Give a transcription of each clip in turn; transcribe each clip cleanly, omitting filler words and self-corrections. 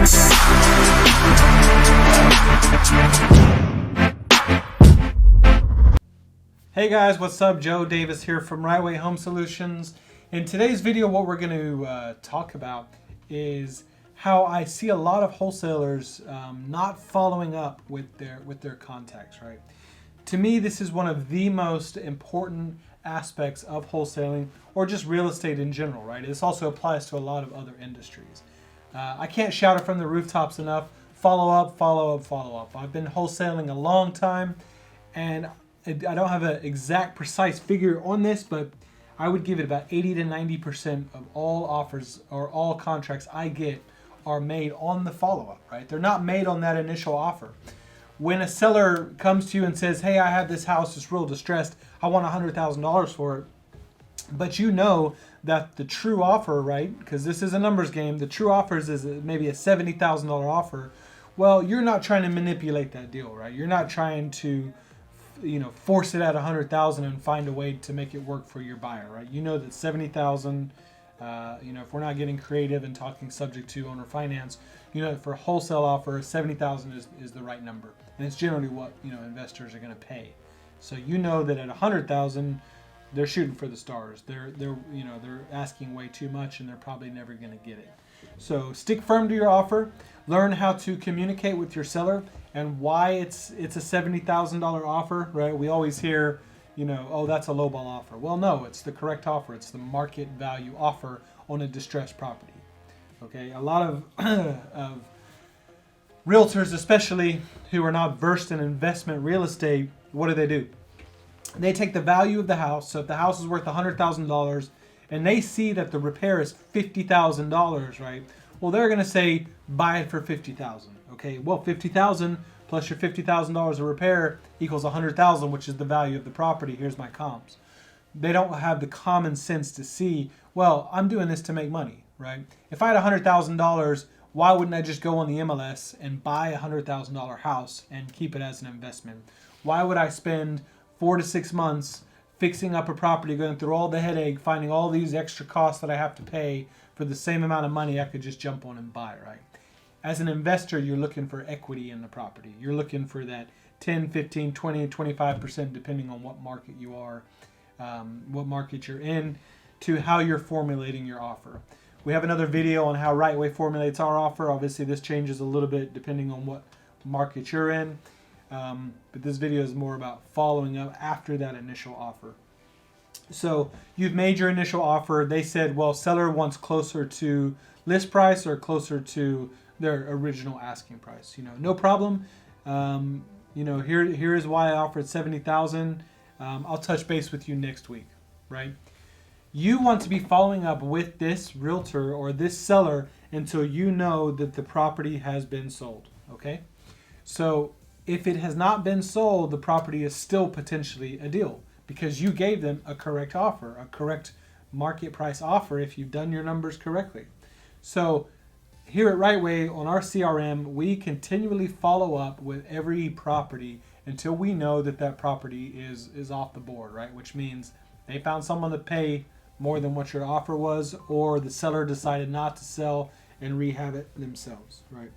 Hey guys, what's up? Joe Davis here from Right Way Home Solutions. In today's video, what we're going to talk about is how I see a lot of wholesalers not following up with their contacts. Right? To me, this is one of the most important aspects of wholesaling, or just real estate in general. Right? This also applies to a lot of other industries. I can't shout it from the rooftops enough. Follow up, follow up, follow up. I've been wholesaling a long time, and I don't have an exact precise figure on this, but I would give it about 80 to 90% of all offers or all contracts I get are made on the follow-up, right? They're not made on that initial offer. When a seller comes to you and says, hey, I have this house, it's real distressed, I want $100,000 for it, but you know that the true offer, right, because this is a numbers game, the true offers is maybe a $70,000 offer. Well, you're not trying to manipulate that deal, right? You're not trying to force it at 100,000 and find a way to make it work for your buyer, right? You know that 70,000, if we're not getting creative and talking subject to owner finance, for a wholesale offer, 70,000 is the right number, and it's generally what investors are going to pay. So you know that at 100,000, they're shooting for the stars. They're asking way too much, and they're probably never going to get it. So stick firm to your offer. Learn how to communicate with your seller and why it's a $70,000 offer, right? We always hear, oh, that's a lowball offer. Well, no, it's the correct offer. It's the market value offer on a distressed property. Okay, a lot of realtors, especially who are not versed in investment real estate, what do? They take the value of the house. So if the house is worth $100,000 and they see that the repair is $50,000, right? Well, they're going to say, buy it for $50,000. Okay, well, $50,000 plus your $50,000 of repair equals $100,000, which is the value of the property. Here's my comps. They don't have the common sense to see, well, I'm doing this to make money, right? If I had $100,000, why wouldn't I just go on the MLS and buy a $100,000 house and keep it as an investment? Why would I spend 4 to 6 months fixing up a property, going through all the headache, finding all these extra costs that I have to pay for the same amount of money I could just jump on and buy, right? As an investor, you're looking for equity in the property. You're looking for that 10, 15, 20, 25%, depending on what market you are, what market you're in, to how you're formulating your offer. We have another video on how Right Way formulates our offer. Obviously, this changes a little bit depending on what market you're in. But this video is more about following up after that initial offer. So you've made your initial offer. They said, well, seller wants closer to list price or closer to their original asking price. No problem. Here is why I offered $70,000. I'll touch base with you next week, right? You want to be following up with this realtor or this seller until you know that the property has been sold, okay? So if it has not been sold, the property is still potentially a deal because you gave them a correct offer, a correct market price offer if you've done your numbers correctly. So here at Right Way on our CRM, we continually follow up with every property until we know that that property is off the board, right? Which means they found someone to pay more than what your offer was, or the seller decided not to sell and rehab it themselves, right?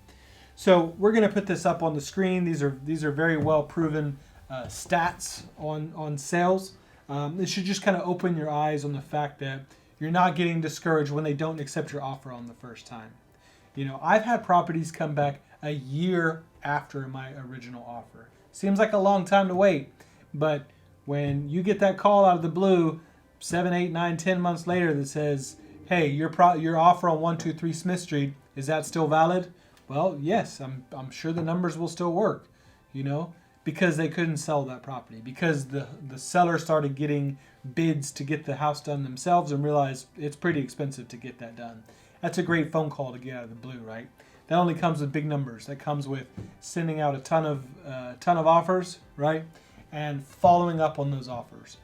So we're going to put this up on the screen. These are very well proven stats on sales. It should just kind of open your eyes on the fact that you're not getting discouraged when they don't accept your offer on the first time. I've had properties come back a year after my original offer. Seems like a long time to wait, but when you get that call out of the blue 7, 8, 9, 10 months later that says, hey, your offer on 123 Smith Street, is that still valid? Well, yes, I'm sure the numbers will still work, because they couldn't sell that property, because the seller started getting bids to get the house done themselves and realized it's pretty expensive to get that done. That's a great phone call to get out of the blue, right? That only comes with big numbers. That comes with sending out a ton of offers, right? And following up on those offers.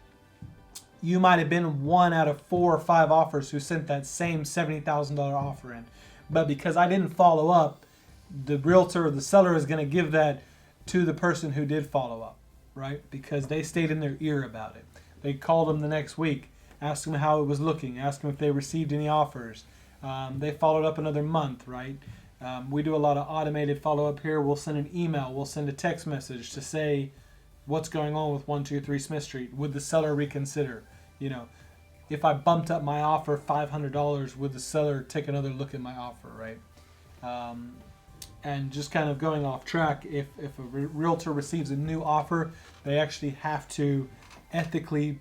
You might have been 1 out of 4 or 5 offers who sent that same $70,000 offer in. But because I didn't follow up, the realtor or the seller is going to give that to the person who did follow up, right? Because they stayed in their ear about it. They called them the next week, asked them how it was looking, asked them if they received any offers. They followed up another month, right? We do a lot of automated follow-up here. We'll send an email. We'll send a text message to say what's going on with 123 Smith Street. Would the seller reconsider? You know, if I bumped up my offer $500, would the seller take another look at my offer, right? And just kind of going off track, if a realtor receives a new offer, they actually have to ethically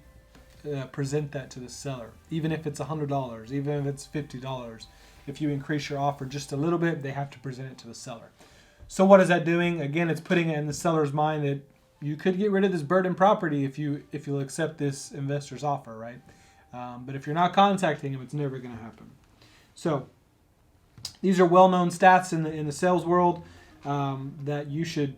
present that to the seller, even if it's $100, even if it's $50. If you increase your offer just a little bit, they have to present it to the seller. So what is that doing? Again, it's putting it in the seller's mind that you could get rid of this burden property if you'll accept this investor's offer, right? But if you're not contacting him, it's never going to happen. So these are well-known stats in the sales world that you should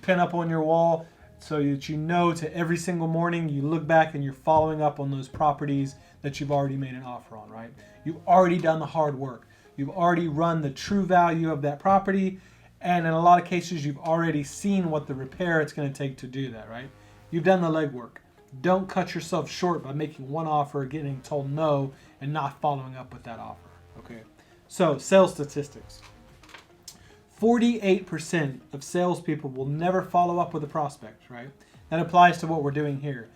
pin up on your wall so that you know to every single morning you look back and you're following up on those properties that you've already made an offer on, right? You've already done the hard work. You've already run the true value of that property, and in a lot of cases you've already seen what the repair it's going to take to do that, right? You've done the legwork. Don't cut yourself short by making one offer, getting told no, and not following up with that offer, okay? So, sales statistics. 48% of salespeople will never follow up with a prospect, right? That applies to what we're doing here.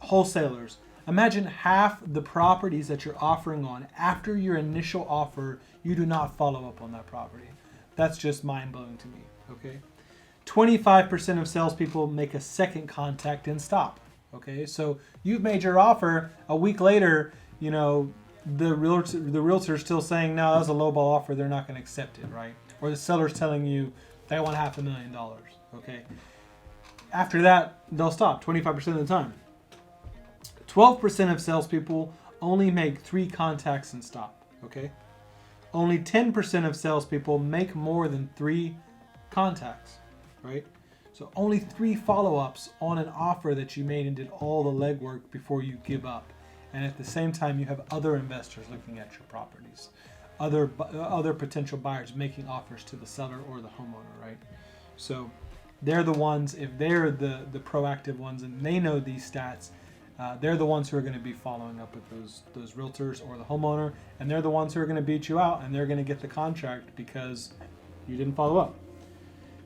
Wholesalers. Imagine half the properties that you're offering on after your initial offer, you do not follow up on that property. That's just mind-blowing to me, okay? 25% of salespeople make a second contact and stop, okay? So you've made your offer, a week later, you know, the realtor is still saying, no, that was a lowball offer, they're not going to accept it, right? Or the seller's telling you they want $500,000, okay? After that, they'll stop 25% of the time. 12% of salespeople only make 3 contacts and stop, okay? Only 10% of salespeople make more than 3 contacts, right? So only 3 follow-ups on an offer that you made and did all the legwork before you give up. And at the same time, you have other investors looking at your properties, other potential buyers making offers to the seller or the homeowner, right? So they're the ones, if they're the proactive ones and they know these stats, they're the ones who are going to be following up with those realtors or the homeowner, and they're the ones who are going to beat you out, and they're going to get the contract because you didn't follow up.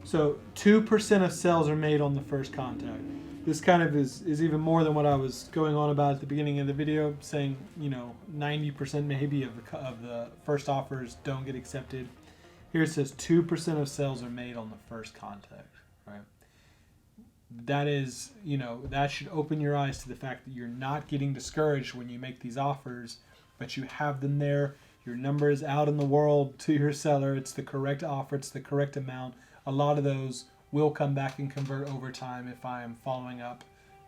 So 2% of sales are made on the first contact. This kind of is even more than what I was going on about at the beginning of the video, saying, you know, 90% maybe of the first offers don't get accepted. Here it says 2% of sales are made on the first contact, right? That is, you know, that should open your eyes to the fact that you're not getting discouraged when you make these offers, but you have them there. Your number is out in the world to your seller. It's the correct offer. It's the correct amount. A lot of those will come back and convert over time if I am following up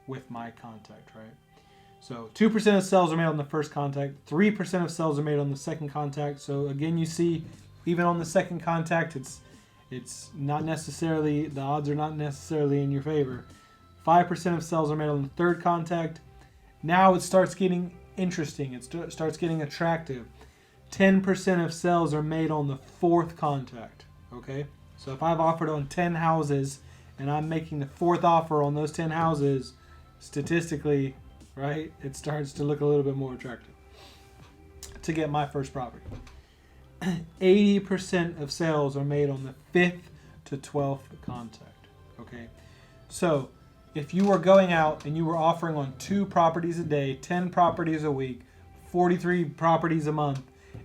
with my contact, right? So 2% of sales are made on the first contact. 3% of sales are made on the second contact. So again, you see, even on the second contact, it's not necessarily, the odds are not necessarily in your favor. 5% of sales are made on the third contact. Now it starts getting interesting. It starts getting attractive. 10% of sales are made on the fourth contact, okay? So if I've offered on 10 houses and I'm making the 4th offer on those 10 houses, statistically, right, it starts to look a little bit more attractive to get my first property. 80% of sales are made on the 5th to 12th contact, okay? So if you were going out and you were offering on 2 properties a day, 10 properties a week, 43 properties a month,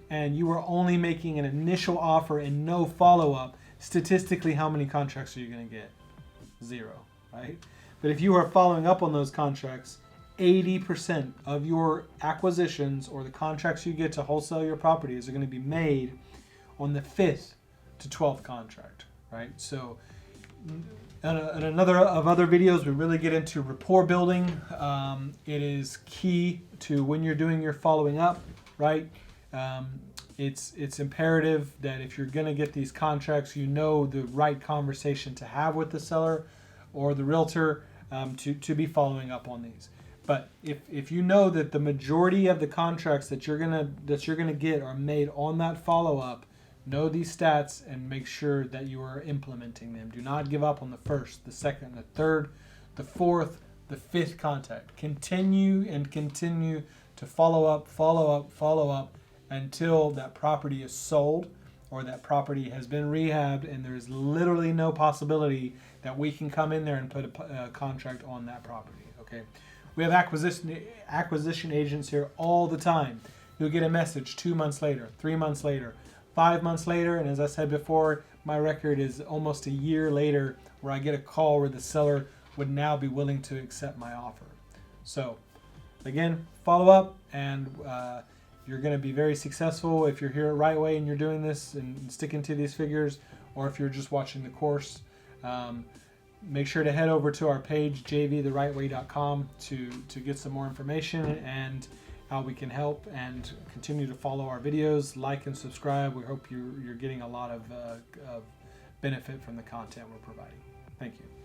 and you were only making an initial offer and no follow-up, statistically, how many contracts are you going to get? 0, right? But if you are following up on those contracts, 80% of your acquisitions or the contracts you get to wholesale your properties are going to be made on the 5th to 12th contract, right? So in another of other videos, we really get into rapport building. It is key to when you're doing your following up, right? It's imperative that if you're going to get these contracts, you know the right conversation to have with the seller or the realtor to be following up on these. But if you know that the majority of the contracts that you're gonna get are made on that follow-up, know these stats and make sure that you are implementing them. Do not give up on the 1st, the 2nd, the 3rd, the 4th, the 5th contact. Continue to follow up until that property is sold or that property has been rehabbed and there's literally no possibility that we can come in there and put a contract on that property. Okay, we have acquisition agents here all the time. You'll get a message 2 months later, 3 months later, 5 months later, and as I said before, my record is almost a year later where I get a call where the seller would now be willing to accept my offer. So again, follow up, and you're going to be very successful if you're here at Right Way and you're doing this and sticking to these figures, or if you're just watching the course. Make sure to head over to our page, jvtherightway.com, to get some more information and how we can help, and continue to follow our videos, like and subscribe. We hope you're getting a lot of benefit from the content we're providing. Thank you.